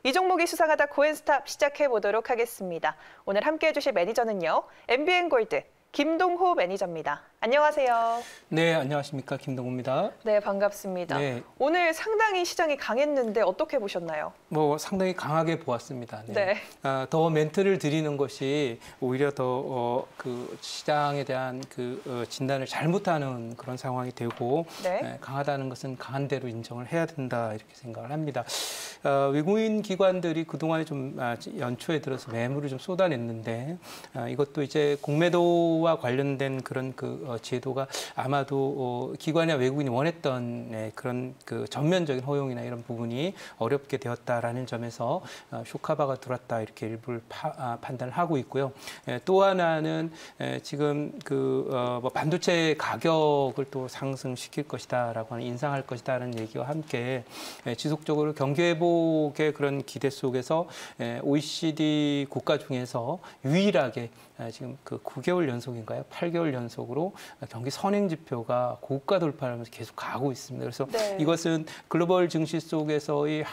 이 종목이 수상하다 코인스탑 시작해 보도록 하겠습니다. 오늘 함께해 주실 매니저는요. MBN골드 김동호 매니저입니다. 안녕하세요. 네, 안녕하십니까. 김동호입니다. 네, 반갑습니다. 네. 오늘 상당히 시장이 강했는데 어떻게 보셨나요? 상당히 강하게 보았습니다. 네. 네. 더 멘트를 드리는 것이 오히려 더 그 시장에 대한 진단을 잘못하는 그런 상황이 되고 네. 강하다는 것은 강한 대로 인정을 해야 된다 이렇게 생각을 합니다. 외국인 기관들이 그동안에 좀 연초에 들어서 매물을 좀 쏟아냈는데 이것도 이제 공매도와 관련된 그런 제도가 아마도 기관이나 외국인이 원했던 그런 전면적인 허용이나 이런 부분이 어렵게 되었다라는 점에서 쇼카바가 들어왔다 이렇게 일부를 판단을 하고 있고요. 또 하나는 지금 반도체 가격을 또 상승시킬 것이다라고 하는 인상할 것이다라는 얘기와 함께 지속적으로 경기 회복의 그런 기대 속에서 OECD 국가 중에서 유일하게 지금 9개월 연속인가요? 8개월 연속으로 경기 선행 지표가 고가 돌파하면서 계속 가고 있습니다. 그래서 네. 이것은 글로벌 증시 속에서의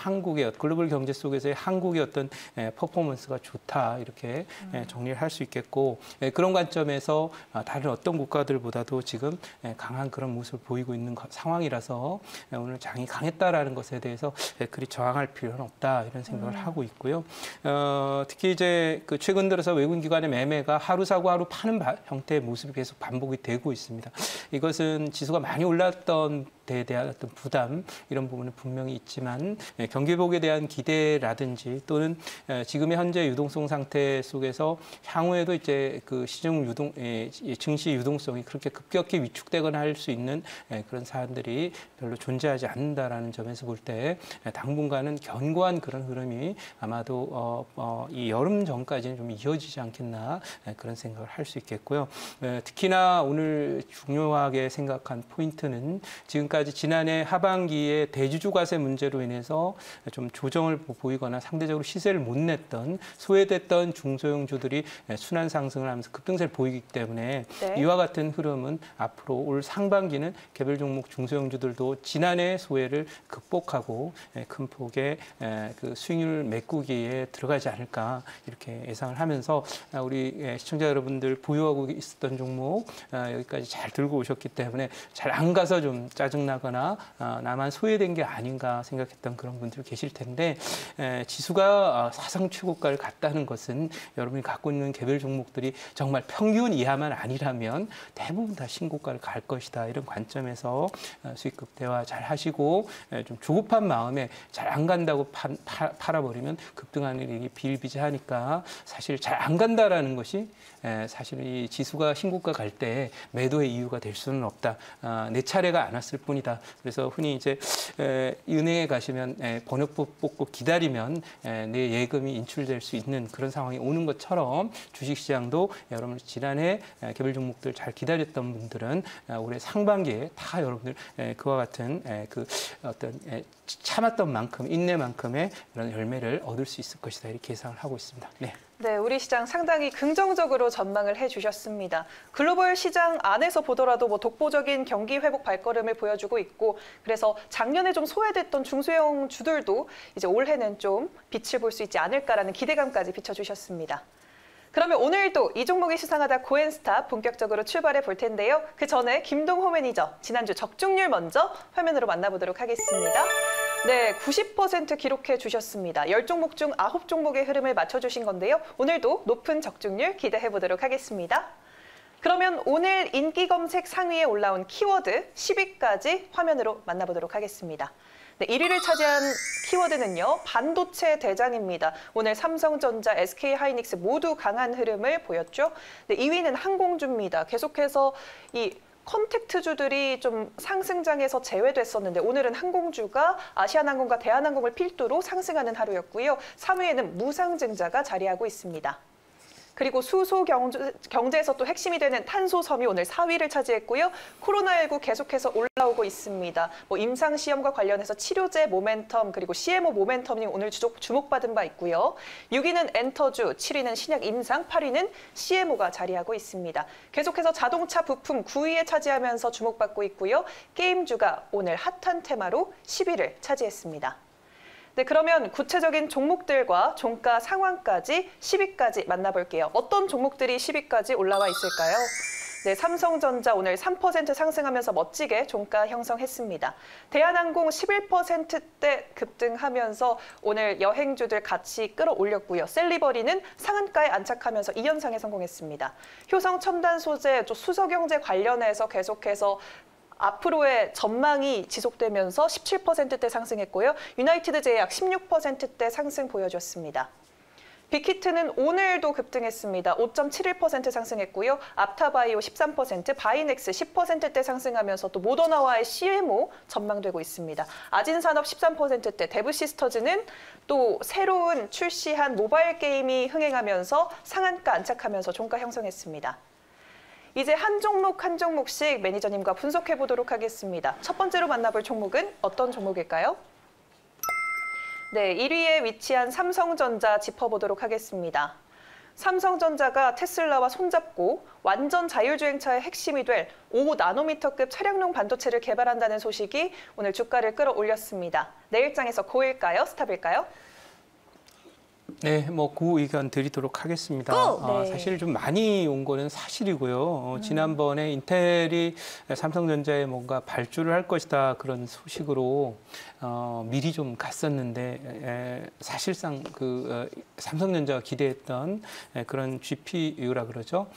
글로벌 경제 속에서의 한국의 어떤 퍼포먼스가 좋다 이렇게 정리를 할 수 있겠고 그런 관점에서 다른 어떤 국가들보다도 지금 강한 그런 모습을 보이고 있는 상황이라서 오늘 장이 강했다라는 것에 대해서 그리 저항할 필요는 없다 이런 생각을 하고 있고요. 특히 이제 최근 들어서 외국인 기관의 매매가 하루 사고 하루 파는 형태의 모습이 계속 반복이 되고 있습니다. 이것은 지수가 많이 올랐던 데에 대한 어떤 부담 이런 부분은 분명히 있지만 경기 회복에 대한 기대라든지 또는 지금의 현재 유동성 상태 속에서 향후에도 이제 증시 유동성이 그렇게 급격히 위축되거나 할 수 있는 그런 사안들이 별로 존재하지 않는다라는 점에서 볼 때 당분간은 견고한 그런 흐름이 아마도 이 여름 전까지는 좀 이어지지 않겠나 그런 생각을 할 수 있겠고요. 특히나 오늘 중요하게 생각한 포인트는 지금까지 지난해 하반기에 대주주 과세 문제로 인해서 좀 조정을 보이거나 상대적으로 시세를 못 냈던 소외됐던 중소형주들이 순환 상승을 하면서 급등세를 보이기 때문에 네. 이와 같은 흐름은 앞으로 올 상반기는 개별 종목 중소형주들도 지난해 소외를 극복하고 큰 폭의 수익률 메꾸기에 들어가지 않을까 이렇게 예상을 하면서 우리 시청자 여러분들 보유하고 있었던 종목 여기까지 잘 들고 오셨기 때문에 잘 안 가서 좀 짜증나거나 나만 소외된 게 아닌가 생각했던 그런 분들 계실 텐데 지수가 사상 최고가를 갔다는 것은 여러분이 갖고 있는 개별 종목들이 정말 평균 이하만 아니라면 대부분 다 신고가를 갈 것이다 이런 관점에서 수익 극대화 잘 하시고 좀 조급한 마음에 잘 안 간다고 팔아버리면 급등하는 일이 비일비재하니까 사실 잘 안 간다라는 것이 사실 이 지수가 신고가 갈 때 매도의 이유가 될 수는 없다. 내 차례가 안 왔을 뿐이다. 그래서 흔히 이제 은행에 가시면 번호표 뽑고 기다리면 내 예금이 인출될 수 있는 그런 상황이 오는 것처럼 주식시장도 여러분 지난해 개별 종목들 잘 기다렸던 분들은 올해 상반기에 다 여러분들 그와 같은 어떤 참았던 만큼 인내만큼의 그런 열매를 얻을 수 있을 것이다 이렇게 예상을 하고 있습니다. 네. 네, 우리 시장 상당히 긍정적으로 전망을 해주셨습니다. 글로벌 시장 안에서 보더라도 독보적인 경기 회복 발걸음을 보여주고 있고 그래서 작년에 좀 소외됐던 중소형 주들도 이제 올해는 좀 빛을 볼 수 있지 않을까라는 기대감까지 비춰주셨습니다. 그러면 오늘도 이 종목이 수상하다 코인스탑 본격적으로 출발해 볼 텐데요. 그 전에 김동호 매니저 지난주 적중률 먼저 화면으로 만나보도록 하겠습니다. 네, 90% 기록해 주셨습니다. 10종목 중 9종목의 흐름을 맞춰주신 건데요. 오늘도 높은 적중률 기대해 보도록 하겠습니다. 그러면 오늘 인기 검색 상위에 올라온 키워드 10위까지 화면으로 만나보도록 하겠습니다. 네, 1위를 차지한 키워드는요. 반도체 대장입니다. 오늘 삼성전자, SK하이닉스 모두 강한 흐름을 보였죠. 네, 2위는 항공주입니다. 계속해서 이 컨택트주들이 좀 상승장에서 제외됐었는데 오늘은 항공주가 아시아나항공과 대한항공을 필두로 상승하는 하루였고요. 3위에는 무상증자가 자리하고 있습니다. 그리고 수소 경제에서 또 핵심이 되는 탄소섬유 오늘 4위를 차지했고요. 코로나19 계속해서 올라오고 있습니다. 임상시험과 관련해서 치료제 모멘텀 그리고 CMO 모멘텀이 오늘 주목받은 바 있고요. 6위는 엔터주, 7위는 신약 임상, 8위는 CMO가 자리하고 있습니다. 계속해서 자동차 부품 9위에 차지하면서 주목받고 있고요. 게임주가 오늘 핫한 테마로 10위를 차지했습니다. 네, 그러면 구체적인 종목들과 종가 상황까지 10위까지 만나볼게요. 어떤 종목들이 10위까지 올라와 있을까요? 네, 삼성전자 오늘 3% 상승하면서 멋지게 종가 형성했습니다. 대한항공 11%대 급등하면서 오늘 여행주들 같이 끌어올렸고요. 셀리버리는 상한가에 안착하면서 2연상에 성공했습니다. 효성 첨단 소재, 또 수소경제 관련해서 계속해서 앞으로의 전망이 지속되면서 17%대 상승했고요. 유나이티드 제약 16%대 상승 보여줬습니다. 빅히트는 오늘도 급등했습니다. 5.71% 상승했고요. 앞타바이오 13%, 바이넥스 10%대 상승하면서 또 모더나와의 CMO 전망되고 있습니다. 아진산업 13%대, 데브시스터즈는 또 새로운 출시한 모바일 게임이 흥행하면서 상한가 안착하면서 종가 형성했습니다. 이제 한 종목 한 종목씩 매니저님과 분석해 보도록 하겠습니다. 첫 번째로 만나볼 종목은 어떤 종목일까요? 네, 1위에 위치한 삼성전자 짚어보도록 하겠습니다. 삼성전자가 테슬라와 손잡고 완전 자율주행차의 핵심이 될 5나노미터급 차량용 반도체를 개발한다는 소식이 오늘 주가를 끌어올렸습니다. 내일장에서 고일까요? 스탑일까요? 네, 뭐 그 의견 드리도록 하겠습니다. 네. 사실 좀 많이 온 거는 사실이고요. 지난번에 인텔이 삼성전자에 뭔가 발주를 할 것이다 그런 소식으로 미리 좀 갔었는데 사실상 삼성전자가 기대했던 그런 GPU라 그러죠.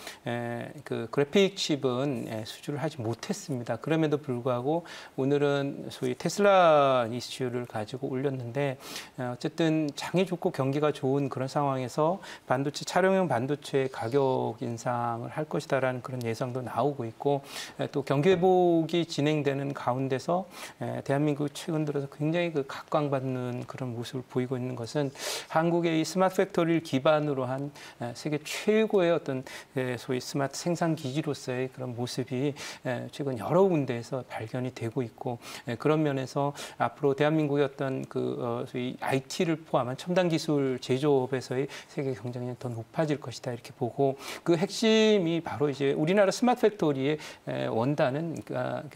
그 그래픽 칩은 수주를 하지 못했습니다. 그럼에도 불구하고 오늘은 소위 테슬라 이슈를 가지고 올렸는데 어쨌든 장이 좋고 경기가 좋은 그런 상황에서 반도체 차량용 반도체 가격 인상을 할 것이다라는 그런 예상도 나오고 있고 또 경기 회복이 진행되는 가운데서 대한민국 최근 들어서 굉장히 각광받는 그런 모습을 보이고 있는 것은 한국의 이 스마트 팩토리를 기반으로 한 세계 최고의 어떤 소위 스마트 생산 기지로서의 그런 모습이 최근 여러 군데에서 발견이 되고 있고 그런 면에서 앞으로 대한민국의 어떤 소위 IT를 포함한 첨단 기술 제조업에서의 세계 경쟁력이 더 높아질 것이다 이렇게 보고 그 핵심이 바로 이제 우리나라 스마트 팩토리의 원단은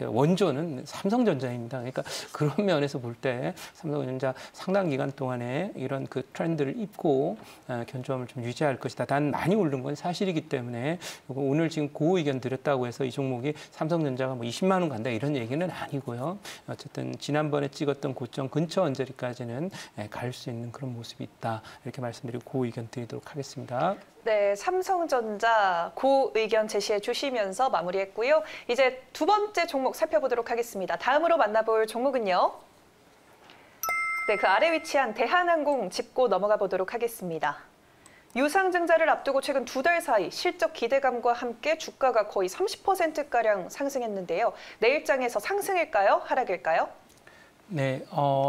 원조는 삼성전자입니다. 그러니까 그런 면에서 볼 때 삼성전자 상당 기간 동안에 이런 그 트렌드를 잇고 견조함을 좀 유지할 것이다. 단 많이 오른 건 사실이기 때문에 오늘 지금 그 의견 드렸다고 해서 이 종목이 삼성전자가 뭐 20만 원 간다 이런 얘기는 아니고요. 어쨌든 지난번에 찍었던 고점 근처 언저리까지는 갈 수 있는 그런 모습이 있다. 이렇게 말씀드리고 그 의견 드리도록 하겠습니다. 네, 삼성전자 그 의견 제시해 주시면서 마무리했고요. 이제 두 번째 종목 살펴보도록 하겠습니다. 다음으로 만나볼 종목은요. 네, 그 아래 위치한 대한항공 짚고 넘어가 보도록 하겠습니다. 유상증자를 앞두고 최근 2달 사이 실적 기대감과 함께 주가가 거의 30%가량 상승했는데요. 내일장에서 상승일까요? 하락일까요? 네,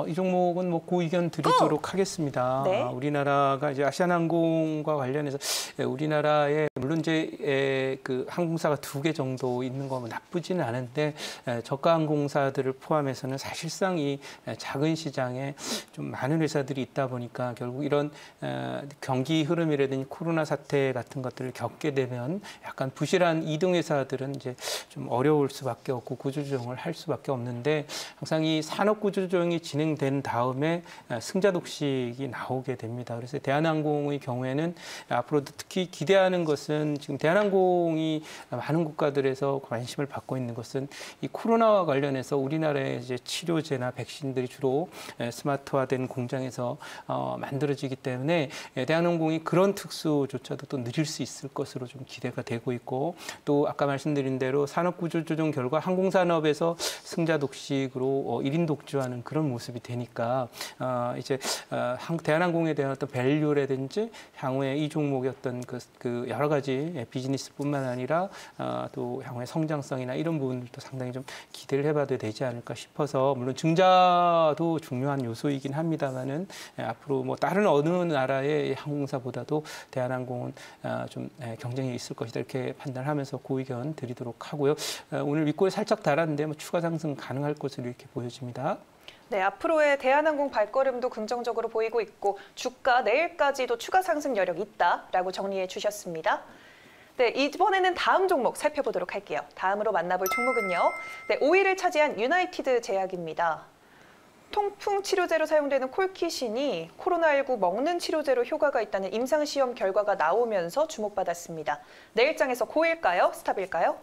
이 종목은 뭐 그 의견 드리도록 하겠습니다. 네. 우리나라가 이제 아시아나항공과 관련해서 우리나라에 물론 이제 그 항공사가 2개 정도 있는 거 나쁘지는 않은데 저가 항공사들을 포함해서는 사실상 이 작은 시장에 좀 많은 회사들이 있다 보니까 결국 이런 경기 흐름이라든지 코로나 사태 같은 것들을 겪게 되면 약간 부실한 2등 회사들은 이제 좀 어려울 수밖에 없고 구조조정을 할 수밖에 없는데 항상 이 산업 구조조정이 진행된 다음에 승자 독식이 나오게 됩니다. 그래서 대한항공의 경우에는 앞으로도 특히 기대하는 것은 지금 대한항공이 많은 국가들에서 관심을 받고 있는 것은 이 코로나와 관련해서 우리나라의 이제 치료제나 백신들이 주로 스마트화된 공장에서 만들어지기 때문에 대한항공이 그런 특수조차도 또 누릴 수 있을 것으로 좀 기대가 되고 있고 또 아까 말씀드린 대로 산업구조조정 결과 항공산업에서 승자 독식으로 1인 독주하는 그런 모습이 되니까 이제 대한항공에 대한 어떤 밸류라든지 향후에 이 종목의 어떤 그 여러 가지 비즈니스뿐만 아니라 또 향후의 성장성이나 이런 부분들도 상당히 좀 기대를 해봐도 되지 않을까 싶어서 물론 증자도 중요한 요소이긴 합니다만은 앞으로 뭐 다른 어느 나라의 항공사보다도 대한항공은 좀 경쟁이 있을 것이다 이렇게 판단하면서 그 의견 드리도록 하고요. 오늘 윗골이 살짝 달았는데 뭐 추가 상승 가능할 것으로 이렇게 보여집니다. 네, 앞으로의 대한항공 발걸음도 긍정적으로 보이고 있고 주가 내일까지도 추가 상승 여력이 있다라고 정리해 주셨습니다. 네, 이번에는 다음 종목 살펴보도록 할게요. 다음으로 만나볼 종목은요. 네, 5위를 차지한 유나이티드 제약입니다. 통풍 치료제로 사용되는 콜키신이 코로나19 먹는 치료제로 효과가 있다는 임상시험 결과가 나오면서 주목받았습니다. 내일장에서 고일까요? 스탑일까요?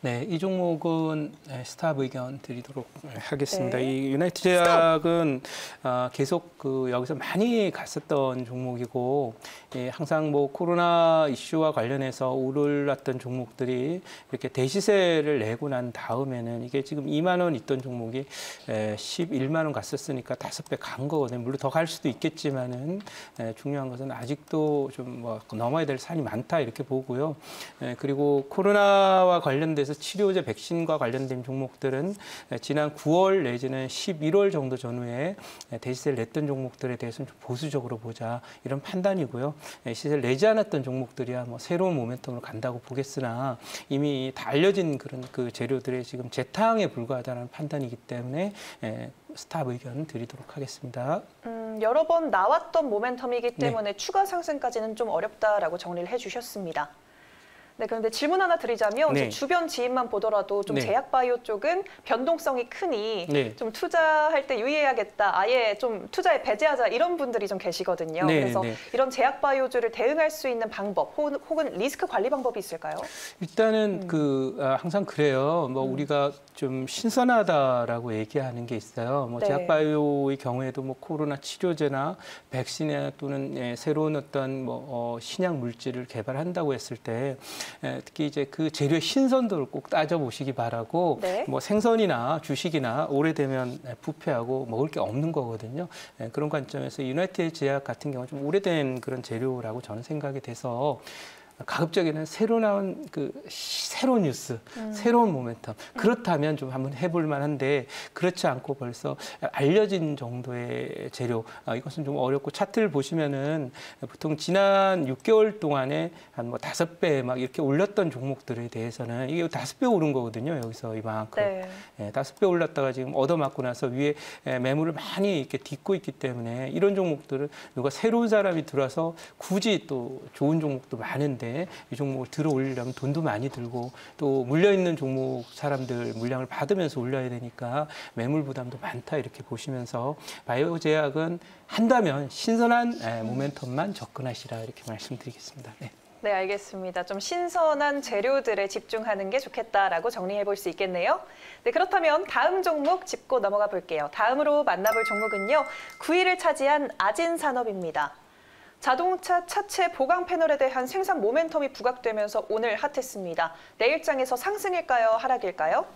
네, 이 종목은 스탑 의견 드리도록 하겠습니다. 네. 이 유나이트 제약은 계속 여기서 많이 갔었던 종목이고, 항상 뭐 코로나 이슈와 관련해서 오르났던 종목들이 이렇게 대시세를 내고 난 다음에는 이게 지금 2만 원 있던 종목이 11만 원 갔었으니까 5배 간 거거든요. 물론 더 갈 수도 있겠지만은 중요한 것은 아직도 좀 뭐 넘어야 될 산이 많다 이렇게 보고요. 그리고 코로나와 관련돼서 치료제 백신과 관련된 종목들은 지난 9월 내지는 11월 정도 전후에 대시세를 냈던 종목들에 대해서는 좀 보수적으로 보자 이런 판단이고요. 시세를 내지 않았던 종목들이야 뭐 새로운 모멘텀으로 간다고 보겠으나 이미 다 알려진 그런 그 재료들의 지금 재탕에 불과하다는 판단이기 때문에 스탑 의견 드리도록 하겠습니다. 여러 번 나왔던 모멘텀이기 때문에 추가 상승까지는 좀 어렵다라고 정리를 해주셨습니다. 네, 그런데 질문 하나 드리자면 제 주변 지인만 보더라도 좀 제약바이오 쪽은 변동성이 크니 좀 투자할 때 유의해야겠다. 아예 좀 투자에 배제하자 이런 분들이 좀 계시거든요. 그래서 이런 제약바이오주를 대응할 수 있는 방법 혹은 리스크 관리 방법이 있을까요? 일단은 항상 그래요. 뭐 우리가 좀 신선하다라고 얘기하는 게 있어요. 뭐 제약바이오의 경우에도 뭐 코로나 치료제나 백신이나 또는 새로운 어떤 뭐 신약 물질을 개발한다고 했을 때 특히 이제 그 재료의 신선도를 꼭 따져보시기 바라고 뭐 생선이나 주식이나 오래되면 부패하고 먹을 게 없는 거거든요. 그런 관점에서 유나이티드 제약 같은 경우는 좀 오래된 그런 재료라고 저는 생각이 돼서 가급적이면 새로 나온 새로운 뉴스, 새로운 모멘텀 그렇다면 좀 한번 해볼 만한데 그렇지 않고 벌써 알려진 정도의 재료 이것은 좀 어렵고 차트를 보시면은 보통 지난 6개월 동안에 한 뭐 5배 막 이렇게 올렸던 종목들에 대해서는 이게 5배 오른 거거든요. 여기서 이만큼 5배 올랐다가 지금 얻어맞고 나서 위에 매물을 많이 이렇게 딛고 있기 때문에 이런 종목들은 누가 새로운 사람이 들어와서 굳이 또 좋은 종목도 많은데 이 종목을 들어 올리려면 돈도 많이 들고 또 물려있는 종목 사람들 물량을 받으면서 올려야 되니까 매물 부담도 많다 이렇게 보시면서 바이오 제약은 한다면 신선한 모멘텀만 접근하시라 이렇게 말씀드리겠습니다. 네, 알겠습니다. 좀 신선한 재료들에 집중하는 게 좋겠다라고 정리해 볼 수 있겠네요. 네, 그렇다면 다음 종목 짚고 넘어가 볼게요. 다음으로 만나볼 종목은요. 9위를 차지한 아진산업입니다. 자동차 차체 보강 패널에 대한 생산 모멘텀이 부각되면서 오늘 핫했습니다. 내일장에서 상승일까요? 하락일까요?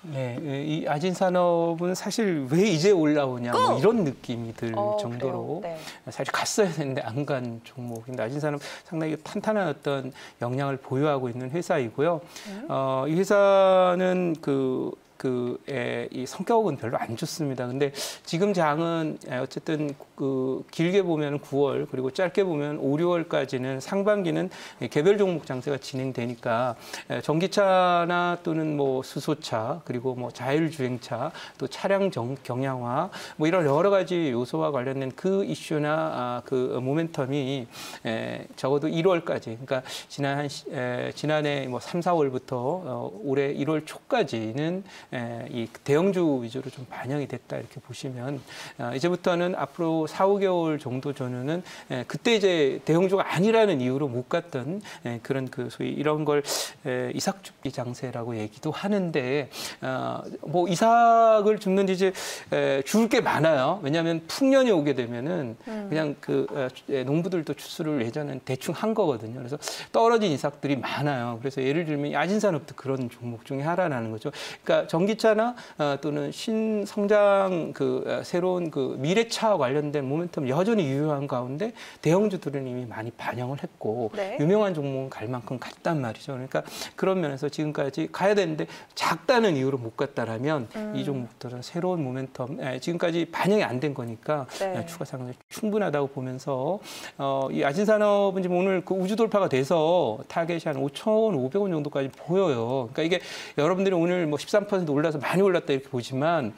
네, 이 아진산업은 사실 왜 이제 올라오냐 뭐 이런 느낌이 들 정도로 사실 갔어야 되는데 안 간 종목인데 아진산업 상당히 탄탄한 어떤 역량을 보유하고 있는 회사이고요. 이 회사는 이 성격은 별로 안 좋습니다. 근데 지금 장은 어쨌든 길게 보면 9월 그리고 짧게 보면 5, 6월까지는 상반기는 개별 종목 장세가 진행되니까 전기차나 또는 뭐 수소차 그리고 뭐 자율주행차 또 차량 경량화 뭐 이런 여러 가지 요소와 관련된 그 이슈나 그 모멘텀이 적어도 1월까지 그러니까 지난해 뭐 3, 4월부터 올해 1월 초까지는 이 대형주 위주로 좀 반영이 됐다 이렇게 보시면 이제부터는 앞으로 4, 5개월 정도 전후는 그때 이제 대형주가 아니라는 이유로 못 갔던 그런 소위 이런 걸 이삭줍기 장세라고 얘기도 하는데 뭐 이삭을 줍는데 이제 줄 게 많아요. 왜냐하면 풍년이 오게 되면은 그냥 농부들도 추수를 예전엔 대충 한 거거든요. 그래서 떨어진 이삭들이 많아요. 그래서 예를 들면 야진산업도 그런 종목 중에 하나라는 거죠. 그러니까 전기차나 또는 신성장 새로운 미래차와 관련된 모멘텀 여전히 유효한 가운데 대형주들은 이미 많이 반영을 했고 유명한 종목은 갈 만큼 갔단 말이죠. 그러니까 그런 면에서 지금까지 가야 되는데 작다는 이유로 못 갔다라면 이 종목들은 새로운 모멘텀 지금까지 반영이 안 된 거니까 추가 상승이 충분하다고 보면서 이 아진산업은 지금 오늘 우주 돌파가 돼서 타겟이 한 5,500원 정도까지 보여요. 그러니까 이게 여러분들이 오늘 뭐 13% 정도 올라서 많이 올랐다 이렇게 보지만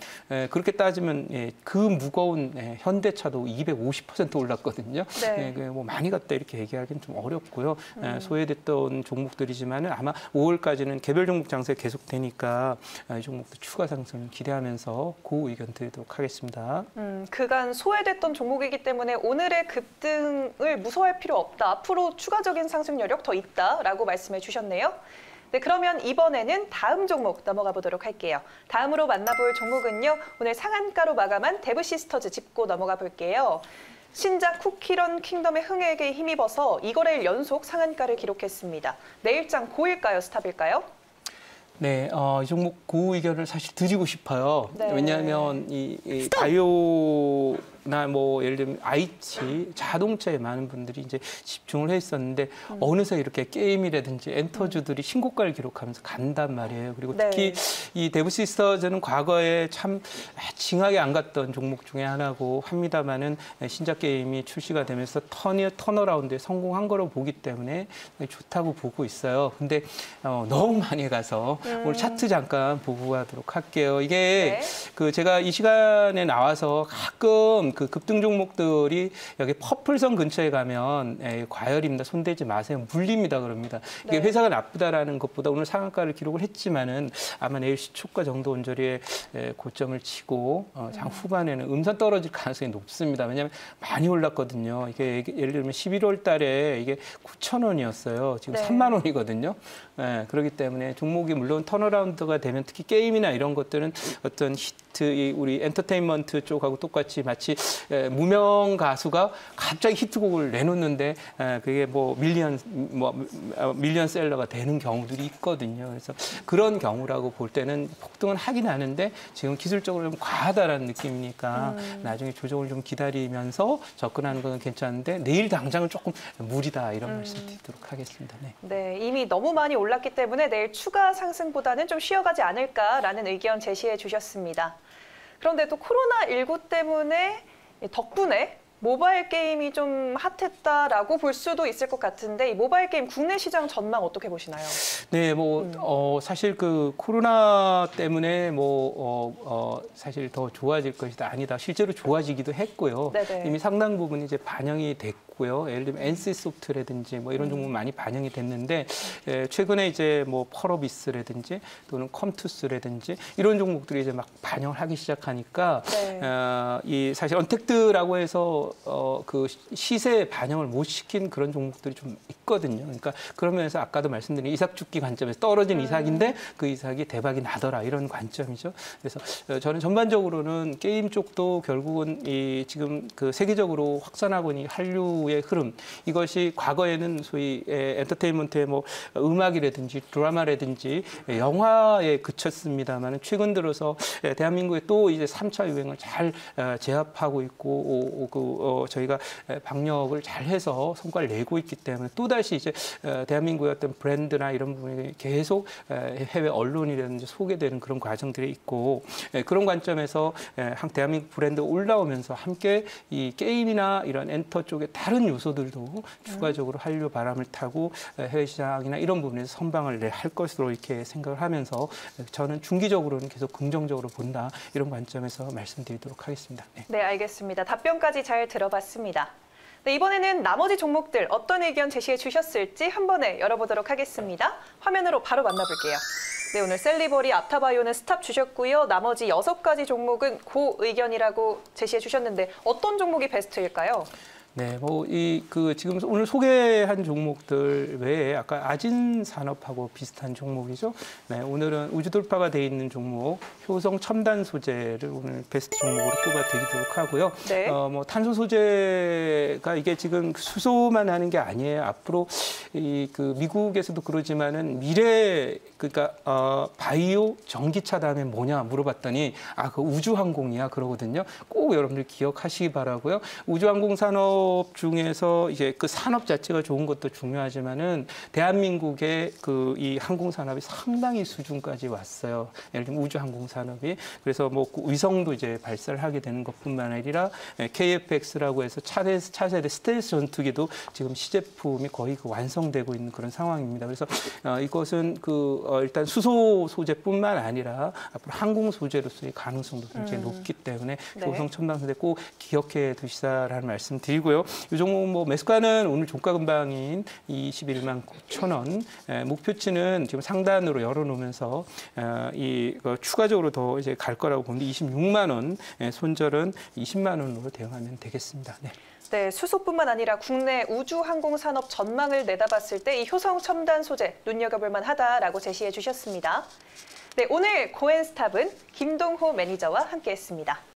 그렇게 따지면 그 무거운 현대차도 250% 올랐거든요. 네. 뭐 많이 갔다 이렇게 얘기하기는 좀 어렵고요. 소외됐던 종목들이지만은 아마 5월까지는 개별 종목 장세 계속되니까 이 종목도 추가 상승을 기대하면서 그 의견 드리도록 하겠습니다. 그간 소외됐던 종목이기 때문에 오늘의 급등을 무서워할 필요 없다. 앞으로 추가적인 상승 여력 더 있다라고 말씀해 주셨네요. 네, 그러면 이번에는 다음 종목 넘어가 보도록 할게요. 다음으로 만나볼 종목은요. 오늘 상한가로 마감한 데브시스터즈 짚고 넘어가 볼게요. 신작 쿠키런 킹덤의 흥행에 힘입어서 2거래일 연속 상한가를 기록했습니다. 내일장 고일까요? 스탑일까요? 네, 이 종목 그 의견을 사실 드리고 싶어요. 네. 왜냐하면 이 바이오나 뭐 예를 들면 IT, 자동차에 많은 분들이 이제 집중을 했었는데 어느새 이렇게 게임이라든지 엔터주들이 신고가를 기록하면서 간단 말이에요. 그리고 특히 이 데브시스터즈는 과거에 참 징하게 안 갔던 종목 중에 하나고 합니다만은 신작 게임이 출시가 되면서 턴어라운드에 성공한 거로 보기 때문에 좋다고 보고 있어요. 근데 너무 많이 가서 오늘 차트 잠깐 보고 가도록 할게요. 이게 그 제가 이 시간에 나와서 가끔 그 급등 종목들이 여기 퍼플선 근처에 가면 과열입니다. 손대지 마세요. 물립니다. 그럽니다. 이게 회사가 나쁘다라는 것보다 오늘 상한가를 기록을 했지만은 아마 내일 시초가 정도 언저리에 고점을 치고 장 후반에는 음선 떨어질 가능성이 높습니다. 왜냐하면 많이 올랐거든요. 이게 예를 들면 11월 달에 이게 9,000원이었어요. 지금 3만 원이거든요. 그렇기 때문에 종목이 물론 턴어라운드가 되면 특히 게임이나 이런 것들은 어떤 히트, 우리 엔터테인먼트 쪽하고 똑같이 마치 무명 가수가 갑자기 히트곡을 내놓는데 그게 뭐 밀리언셀러가 되는 경우들이 있거든요. 그래서 그런 경우라고 볼 때는 폭등은 하긴 하는데 지금 기술적으로 좀 과하다라는 느낌이니까 나중에 조정을 좀 기다리면서 접근하는 건 괜찮은데 내일 당장은 조금 무리다 이런 말씀 드리도록 하겠습니다. 네, 이미 너무 많이 올랐기 때문에 내일 추가 상승보다는 좀 쉬어가지 않을까라는 의견 제시해 주셨습니다. 그런데 또 코로나19 때문에 덕분에 모바일 게임이 좀 핫했다라고 볼 수도 있을 것 같은데 이 모바일 게임 국내 시장 전망 어떻게 보시나요? 네, 사실 그 코로나 때문에 사실 더 좋아질 것이다 아니다. 실제로 좋아지기도 했고요. 네네. 이미 상당 부분 이제 반영이 됐고요. 예를 들면 NC소프트라든지 뭐 이런 종목 많이 반영이 됐는데 최근에 이제 뭐 펄어비스라든지 또는 컴투스라든지 이런 종목들이 이제 막 반영을 하기 시작하니까 이 사실 언택트라고 해서 그 시세에 반영을 못 시킨 그런 종목들이 좀 있거든요. 그러니까 그러면서 아까도 말씀드린 이삭 죽기 관점에서 떨어진 이삭인데 그 이삭이 대박이 나더라 이런 관점이죠. 그래서 저는 전반적으로는 게임 쪽도 결국은 이 지금 그 세계적으로 확산하고 있는 한류의 흐름 이것이 과거에는 소위 엔터테인먼트의 뭐 음악이라든지 드라마라든지 영화에 그쳤습니다만 최근 들어서 대한민국에 또 이제 3차 유행을 잘 제압하고 있고 저희가 방역을 잘 해서 성과를 내고 있기 때문에 또다시 이제 대한민국의 어떤 브랜드나 이런 부분이 계속 해외 언론이라든지 소개되는 그런 과정들이 있고 그런 관점에서 대한민국 브랜드 올라오면서 함께 이 게임이나 이런 엔터 쪽의 다른 요소들도 추가적으로 한류 바람을 타고 해외 시장이나 이런 부분에서 선방을 할 것으로 이렇게 생각을 하면서 저는 중기적으로는 계속 긍정적으로 본다 이런 관점에서 말씀드리도록 하겠습니다. 네, 알겠습니다. 답변까지 잘 들어봤습니다. 네, 이번에는 나머지 종목들 어떤 의견 제시해 주셨을지 한 번에 열어보도록 하겠습니다. 화면으로 바로 만나볼게요. 네, 오늘 셀리버리, 아타바이오는 스탑 주셨고요. 나머지 6가지 종목은 고 의견이라고 제시해 주셨는데 어떤 종목이 베스트일까요? 네, 지금 오늘 소개한 종목들 외에 아까 아진 산업하고 비슷한 종목이죠. 네, 오늘은 우주 돌파가 돼 있는 종목, 효성 첨단 소재를 오늘 베스트 종목으로 꼽아 드리도록 하고요. 네. 탄소 소재가 이게 지금 수소만 하는 게 아니에요. 앞으로 미국에서도 그러지만은 그러니까 바이오 전기차 다음에 뭐냐 물어봤더니 그 우주항공이야 그러거든요. 꼭 여러분들 기억하시기 바라고요. 우주항공 산업 산업 중에서 이제 그 산업 자체가 좋은 것도 중요하지만은 대한민국의 그 이 항공 산업이 상당히 수준까지 왔어요. 예를 들면 우주 항공 산업이 그래서 뭐 위성도 이제 발사를 하게 되는 것뿐만 아니라 KF-X라고 해서 차세대 스텔스 전투기도 지금 시제품이 거의 그 완성되고 있는 그런 상황입니다. 그래서 이것은 일단 수소 소재뿐만 아니라 앞으로 항공 소재로서의 가능성도 굉장히 높기 때문에 네. 우성 첨단 소재 꼭 기억해 두시라라는 말씀 드리고요. 이 종목 뭐 매수가는 오늘 종가 금방인 21만 9천 원, 목표치는 지금 상단으로 열어놓으면서 추가적으로 더 이제 갈 거라고 보는데 26만 원, 손절은 20만 원으로 대응하면 되겠습니다. 네. 네, 수소뿐만 아니라 국내 우주 항공 산업 전망을 내다봤을 때 이 효성 첨단 소재 눈여겨볼 만하다라고 제시해 주셨습니다. 네, 오늘 고엔스탑은 김동호 매니저와 함께했습니다.